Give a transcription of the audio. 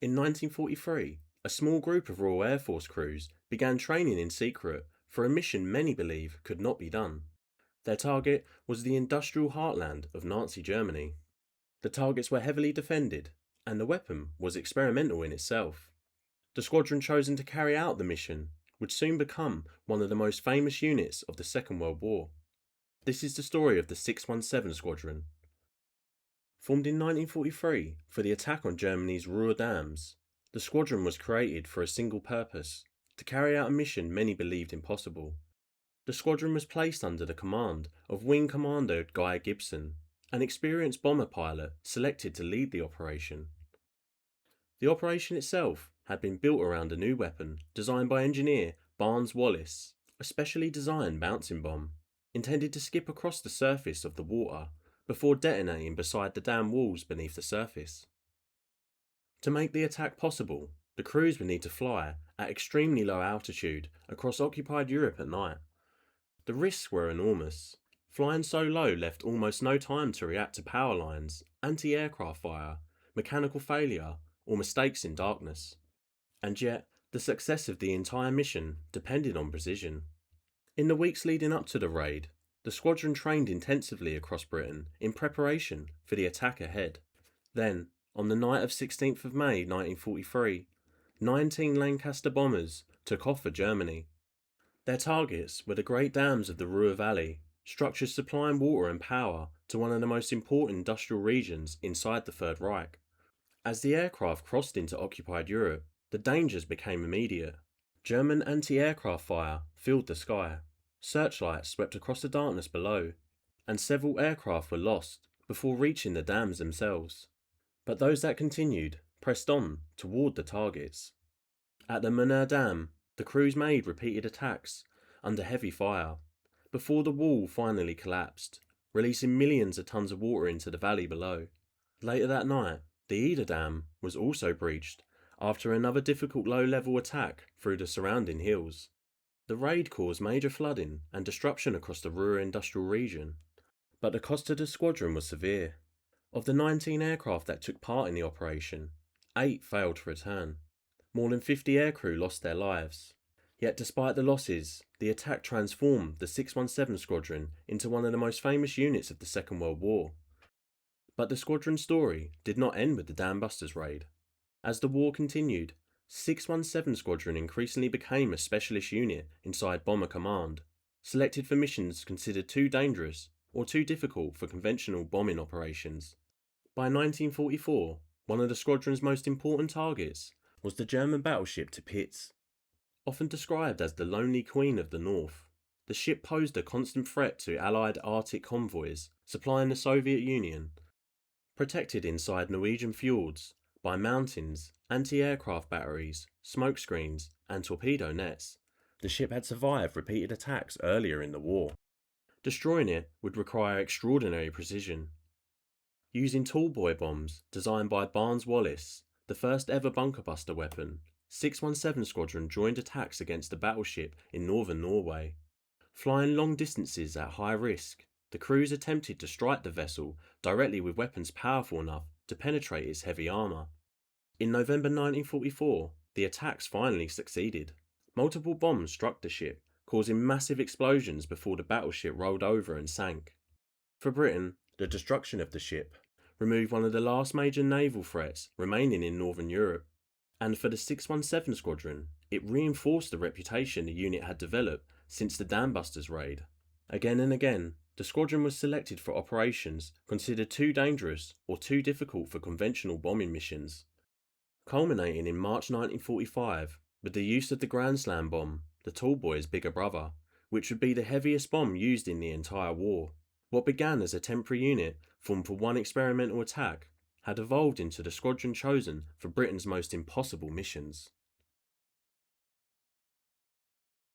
In 1943, a small group of Royal Air Force crews began training in secret for a mission many believe could not be done. Their target was the industrial heartland of Nazi Germany. The targets were heavily defended, and the weapon was experimental in itself. The squadron chosen to carry out the mission would soon become one of the most famous units of the Second World War. This is the story of the 617 Squadron. Formed in 1943 for the attack on Germany's Ruhr dams, the squadron was created for a single purpose: to carry out a mission many believed impossible. The squadron was placed under the command of Wing Commander Guy Gibson, an experienced bomber pilot selected to lead the operation. The operation itself had been built around a new weapon designed by engineer Barnes Wallis, a specially designed bouncing bomb, intended to skip across the surface of the water before detonating beside the dam walls beneath the surface. To make the attack possible, the crews would need to fly at extremely low altitude across occupied Europe at night. The risks were enormous. Flying so low left almost no time to react to power lines, anti-aircraft fire, mechanical failure, or mistakes in darkness. And yet, the success of the entire mission depended on precision. In the weeks leading up to the raid, the squadron trained intensively across Britain in preparation for the attack ahead. Then, on the night of 16th of May 1943, 19 Lancaster bombers took off for Germany. Their targets were the great dams of the Ruhr Valley, structures supplying water and power to one of the most important industrial regions inside the Third Reich. As the aircraft crossed into occupied Europe, the dangers became immediate. German anti-aircraft fire filled the sky. Searchlights swept across the darkness below, and several aircraft were lost before reaching the dams themselves. But those that continued pressed on toward the targets. At the Ruhr Dam, the crews made repeated attacks under heavy fire, before the wall finally collapsed, releasing millions of tons of water into the valley below. Later that night, the Eder Dam was also breached after another difficult low-level attack through the surrounding hills. The raid caused major flooding and disruption across the Ruhr industrial region, but the cost to the squadron was severe. Of the 19 aircraft that took part in the operation, 8 failed to return. More than 50 aircrew lost their lives. Yet despite the losses, the attack transformed the 617 Squadron into one of the most famous units of the Second World War. But the squadron's story did not end with the Dambusters Raid. As the war continued, 617 Squadron increasingly became a specialist unit inside Bomber Command, selected for missions considered too dangerous or too difficult for conventional bombing operations. By 1944, one of the squadron's most important targets was the German battleship Tirpitz. Often described as the lonely queen of the north, the ship posed a constant threat to Allied Arctic convoys supplying the Soviet Union. Protected inside Norwegian fjords by mountains, anti-aircraft batteries, smoke screens, and torpedo nets, the ship had survived repeated attacks earlier in the war. Destroying it would require extraordinary precision. Using Tallboy bombs designed by Barnes Wallis, the first ever bunker buster weapon, 617 Squadron joined attacks against the battleship in northern Norway. Flying long distances at high risk, the crews attempted to strike the vessel directly with weapons powerful enough to penetrate its heavy armour. In November 1944, the attacks finally succeeded. Multiple bombs struck the ship, causing massive explosions before the battleship rolled over and sank. For Britain, the destruction of the ship removed one of the last major naval threats remaining in Northern Europe, and for the 617 Squadron, it reinforced the reputation the unit had developed since the Dambusters Raid. Again and again, the squadron was selected for operations considered too dangerous or too difficult for conventional bombing missions, culminating in March 1945 with the use of the Grand Slam bomb, the Tallboy's bigger brother, which would be the heaviest bomb used in the entire war. What began as a temporary unit formed for one experimental attack had evolved into the squadron chosen for Britain's most impossible missions.